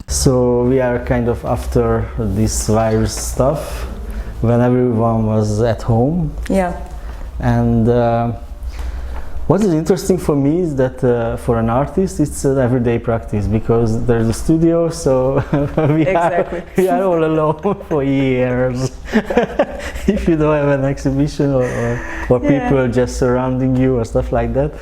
So we are kind of after this virus stuff, when everyone was at home. Yeah. And what is interesting for me is that for an artist it's an everyday practice, because there's a studio, so we are all alone for years. If you don't have an exhibition or people just surrounding you or stuff like that.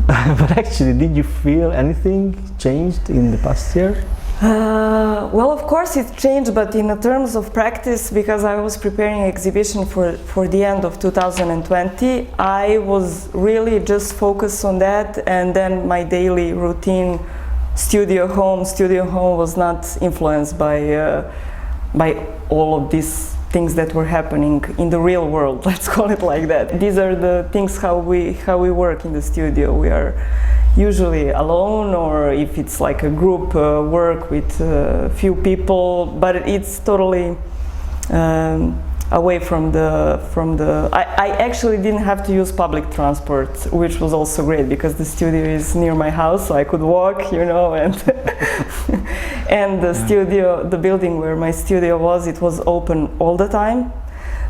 But actually, did you feel anything changed in the past year? Well, of course it changed, but in terms of practice, because I was preparing an exhibition for the end of 2020, I was really just focused on that, and then my daily routine, studio home was not influenced by all of these things that were happening in the real world, let's call it like that. These are the things how we work in the studio. We are usually alone, or if it's like a group work with a few people, but it's totally away from the I actually didn't have to use public transport, which was also great, because the studio is near my house, so I could walk, you know, and and the studio, the building where my studio was, it was open all the time,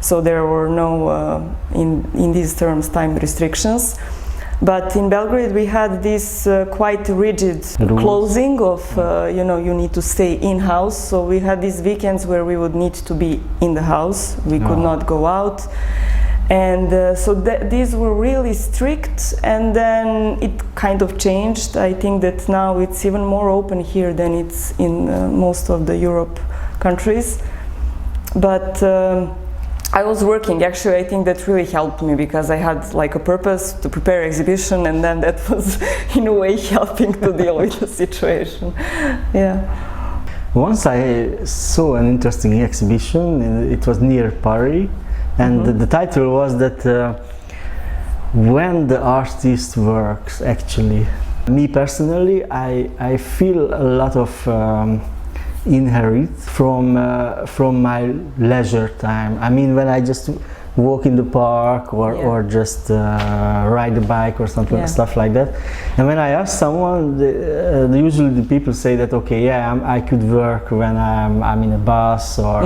so there were no in these terms time restrictions. But in Belgrade we had this quite rigid closing of, you know, you need to stay in-house. So we had these weekends where we would need to be in the house. We could not go out. And so these were really strict, and then it kind of changed. I think that now it's even more open here than it's in most of the Europe countries. But I was working, actually. I think that really helped me, because I had like a purpose to prepare exhibition, and then that was in a way helping to deal with the situation. Yeah. Once I saw an interesting exhibition, it was near Paris, and the title was that when the artist works, actually. Me personally, I feel a lot of inherit from my leisure time. I mean, when I just walk in the park or just ride a bike or something, stuff like that. And when I ask someone, usually the people say that, okay, yeah, I could work when I'm in a bus or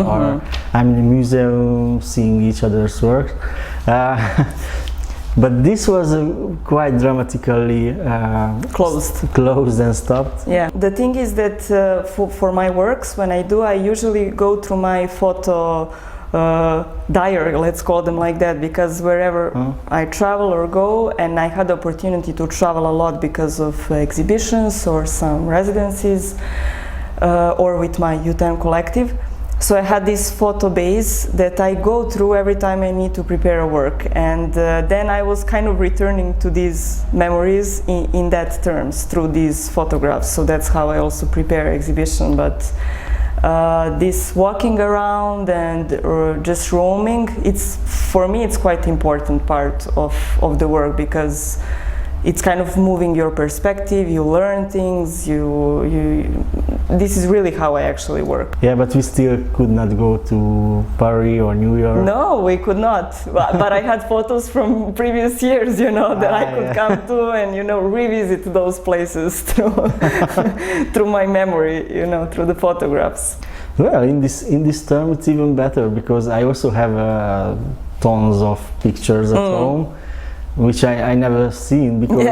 I'm in a museum seeing each other's work. But this was quite dramatically closed and stopped. Yeah, the thing is that for my works, when I usually go through my photo diary, let's call them like that, because wherever I travel or go, and I had the opportunity to travel a lot because of exhibitions or some residencies or with my U10 collective. So I had this photo base that I go through every time I need to prepare a work, and then I was kind of returning to these memories in that terms through these photographs. So that's how I also prepare exhibition. But this walking around and just roaming, for me it's quite important part of the work, because it's kind of moving your perspective, you learn things, this is really how I actually work. Yeah, but we still could not go to Paris or New York. No, we could not. But I had photos from previous years, you know, that I could come to and, you know, revisit those places through my memory, you know, through the photographs. Well, in this term it's even better, because I also have tons of pictures at home. which I never seen because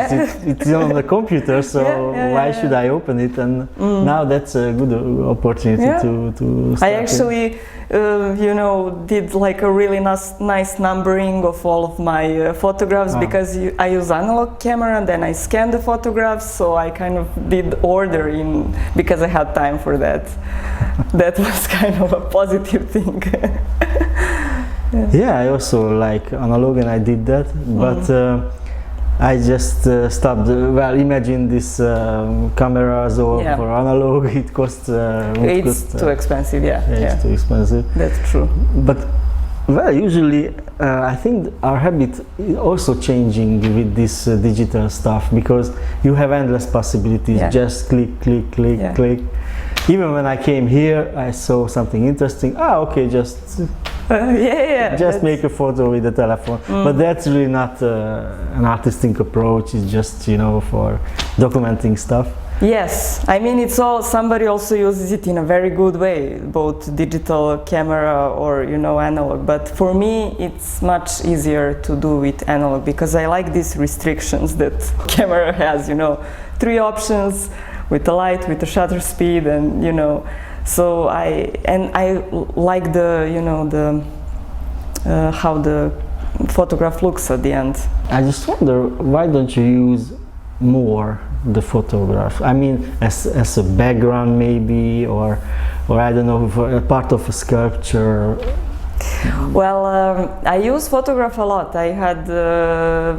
it's on the computer, so why should I open it? And now that's a good opportunity to start I actually did like a really nice numbering of all of my photographs because I use analog camera and then I scan the photographs, so I kind of did order in because I had time for that. That was kind of a positive thing. Yeah, I also like analog and I did that, but I just stopped. Well, imagine this cameras or for analog, it costs. It's too expensive, it's too expensive. That's true. But well, usually I think our habit is also changing with this digital stuff because you have endless possibilities. Just click, click, click, click. Even when I came here, I saw something interesting. Okay, just make a photo with the telephone. But that's really not an artistic approach. It's just for documenting stuff. Yes, I mean somebody also uses it in a very good way, both digital camera or analog. But for me, it's much easier to do with analog because I like these restrictions that camera has. 3 options. With the light, with the shutter speed, and so I like the how the photograph looks at the end. I just wonder, why don't you use more the photograph? I mean, as a background maybe, or I don't know, for a part of a sculpture. Well, I use photograph a lot. I had,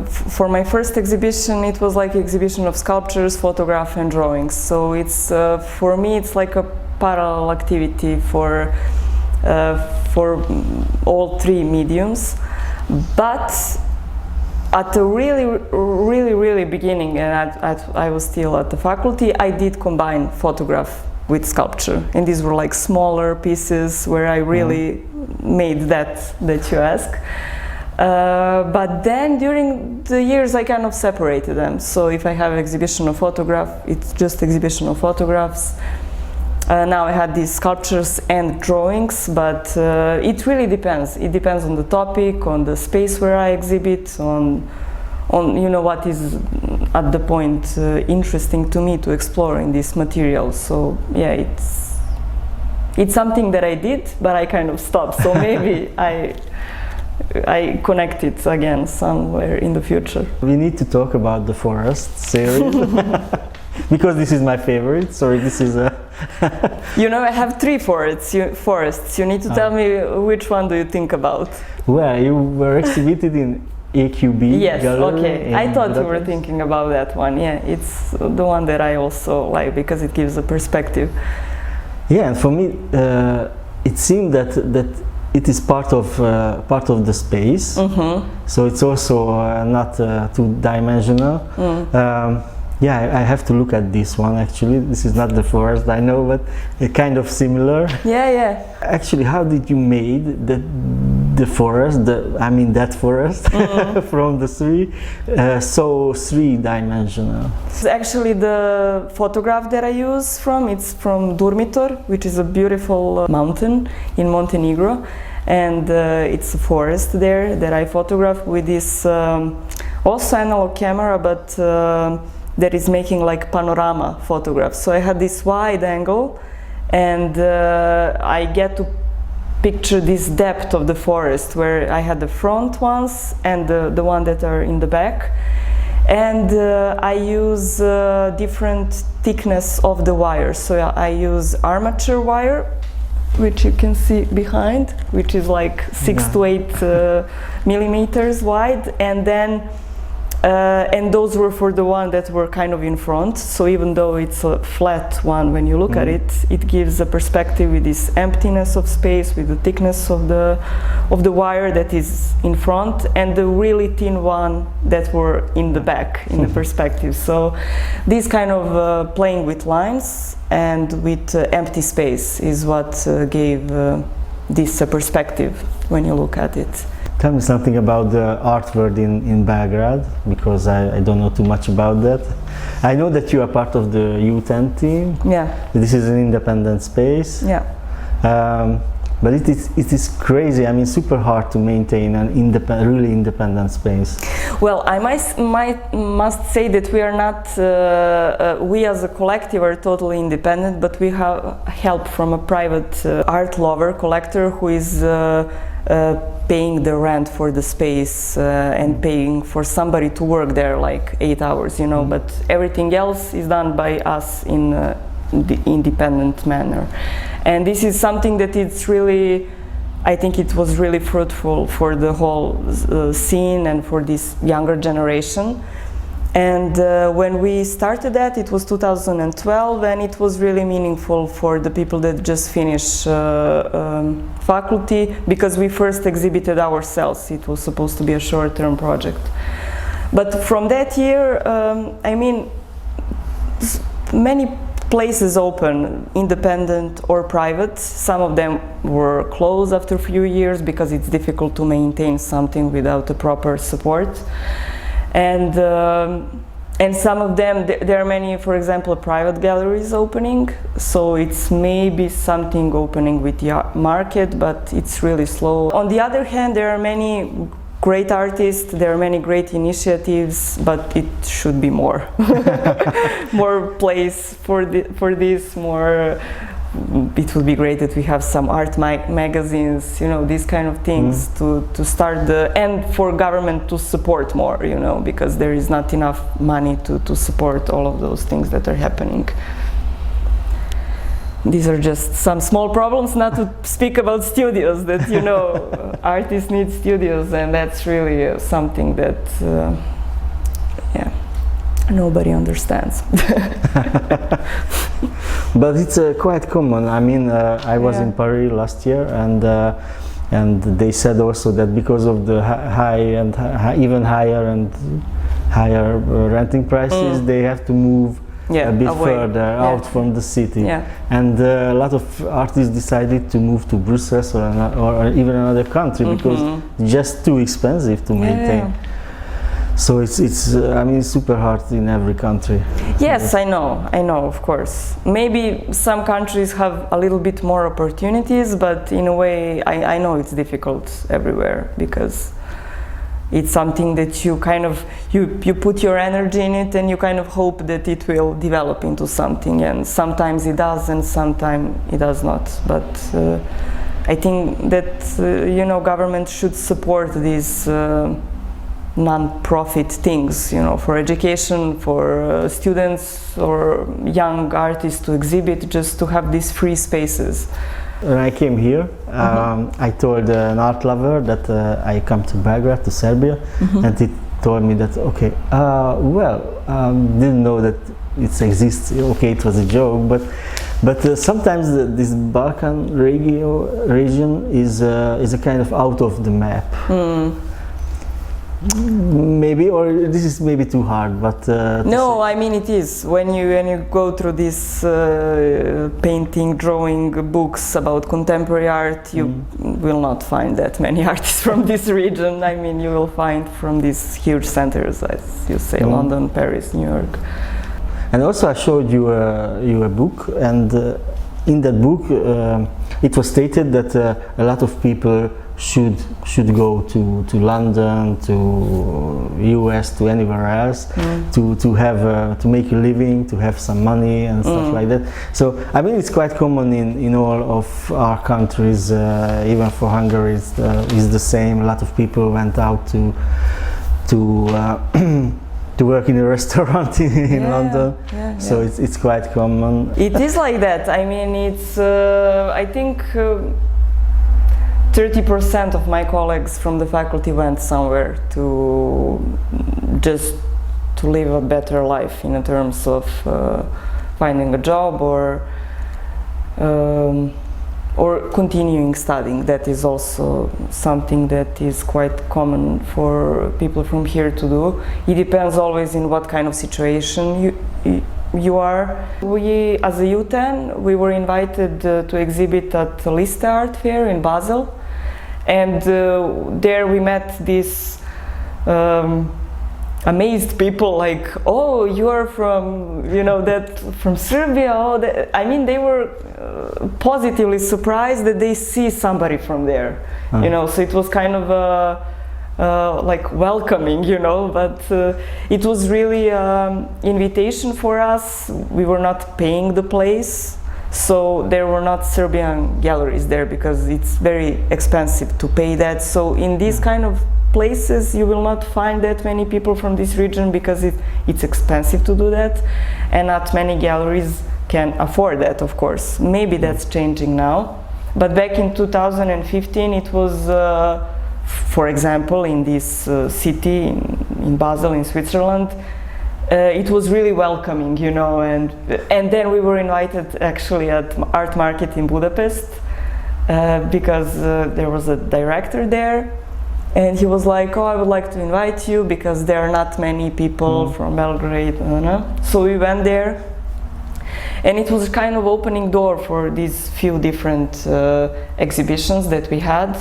for my first exhibition, it was like exhibition of sculptures, photograph and drawings. So it's, for me, it's like a parallel activity for all 3 mediums. But at the really beginning, and I was still at the faculty, I did combine photograph with sculpture, and these were like smaller pieces where I really made that you ask. But then during the years I kind of separated them. So if I have exhibition of photograph, it's just exhibition of photographs. Now I had these sculptures and drawings, but it really depends. It depends on the topic, on the space where I exhibit, on what is at the point interesting to me to explore in this material. So yeah, it's something that I did, but I kind of stopped. So maybe I connect it again somewhere in the future. We need to talk about the forest series because this is my favorite. Sorry, this is a. I have 3 forests. You need to tell me which one do you think about. Well, you were exhibited in AQB gallery. Okay. I thought you were thinking about that one. Yeah, it's the one that I also like because it gives a perspective. Yeah, and for me, it seemed that it is part of the space. So it's also not two-dimensional. Yeah, I have to look at this one actually. This is not the forest, I know, but kind of similar. Yeah. Actually, how did you made the forest? That forest from the 3, so 3-dimensional. Actually, the photograph that I use it's from Durmitor, which is a beautiful mountain in Montenegro, and it's a forest there that I photographed with this also analog camera, but that is making like panorama photographs. So I had this wide angle, and I get to picture this depth of the forest where I had the front ones and the one that are in the back. And I use different thickness of the wire. So I use armature wire, which you can see behind, which is like 6 to 8 millimeters wide, and then and those were for the one that were kind of in front. So even though it's a flat one, when you look at it, it gives a perspective with this emptiness of space, with the thickness of the wire that is in front, and the really thin one that were in the back, in the perspective. So this kind of playing with lines and with empty space is what gave this perspective when you look at it. Tell me something about the art world in Belgrade, because I don't know too much about that. I know that you are part of the U10 team. Yeah. This is an independent space. Yeah. but it is crazy. I mean, super hard to maintain an really independent space. Well, I must say that we are not, we as a collective are totally independent, but we have help from a private art lover collector who is paying the rent for the space and paying for somebody to work there like 8 hours, you know, but everything else is done by us in the independent manner. And this is something that it's really, I think it was really fruitful for the whole scene and for this younger generation. And when we started that, it was 2012, and it was really meaningful for the people that just finished faculty, because we first exhibited ourselves. It was supposed to be a short-term project. But from that year, I mean, many places open, independent or private. Some of them were closed after a few years because it's difficult to maintain something without a proper support. And some of them, there are many, for example, private galleries opening, so it's maybe something opening with the market, but it's really slow. On the other hand, there are many great artists, there are many great initiatives, but it should be more. More place for this, more. It would be great that we have some art magazines, you know, these kind of things to start and for government to support more, you know, because there is not enough money to support all of those things that are happening. These are just some small problems, not to speak about studios, that, you know, artists need studios, and that's really something that, yeah, nobody understands. But it's quite common. I mean, I was in Paris last year, and they said also that because of the even higher renting prices, they have to move a bit further out from the city. Yeah. And a lot of artists decided to move to Brussels or even another country because it's just too expensive to maintain. Yeah. So it's I mean, super hard in every country. Yes, I know, of course. Maybe some countries have a little bit more opportunities, but in a way, I know it's difficult everywhere, because it's something that you kind of, you put your energy in it, and you kind of hope that it will develop into something, and sometimes it does, and sometimes it does not. But I think that, you know, government should support these non-profit things, you know, for education, for students or young artists to exhibit, just to have these free spaces. When I came here, I told an art lover that I come to Belgrade, to Serbia, and he told me that, okay, didn't know that it exists, okay, it was a joke, but sometimes this Balkan region is a kind of out of the map. Maybe, or this is maybe too hard, but no, I mean, it is. When you go through these painting, drawing books about contemporary art, you will not find that many artists from this region. I mean, you will find from these huge centers, as you say, London, Paris, New York. And also, I showed you a book, and in that book, it was stated that a lot of people should go to London, to US, to anywhere else, to make a living, to have some money and stuff like that. So I mean, it's quite common in all of our countries. Even for Hungary, is the same. A lot of people went out to work in a restaurant in London. So it's quite common. It is like that. I mean, it's I think 30% of my colleagues from the faculty went somewhere to just to live a better life in terms of finding a job or continuing studying. That is also something that is quite common for people from here to do. It depends always in what kind of situation you are. We, as a U10, we were invited to exhibit at the Liste Art Fair in Basel. And there we met this amazed people, like, oh, you are from, you know, that from Serbia. Oh, that, I mean, they were positively surprised that they see somebody from there, you know. So it was kind of like welcoming, you know. But it was really invitation for us. We were not paying the place, so there were not Serbian galleries there because it's very expensive to pay that. So in these kind of places you will not find that many people from this region because it's expensive to do that, and not many galleries can afford that, of course. Maybe that's changing now, but back in 2015 it was, for example, in this city in Basel in Switzerland, it was really welcoming, you know, and then we were invited actually at art market in Budapest because there was a director there. And he was like, oh, I would like to invite you because there are not many people from Belgrade. So we went there, and it was kind of opening door for these few different exhibitions that we had.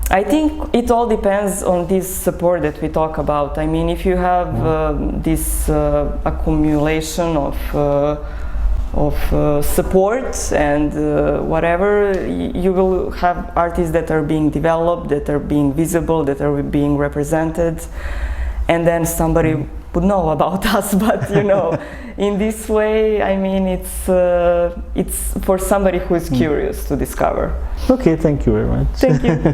I think it all depends on this support that we talk about. I mean, if you have this accumulation of support and whatever, you will have artists that are being developed, that are being visible, that are being represented, and then somebody would know about us. But you know, in this way, I mean, it's for somebody who is curious to discover. Okay, thank you very much. Thank you.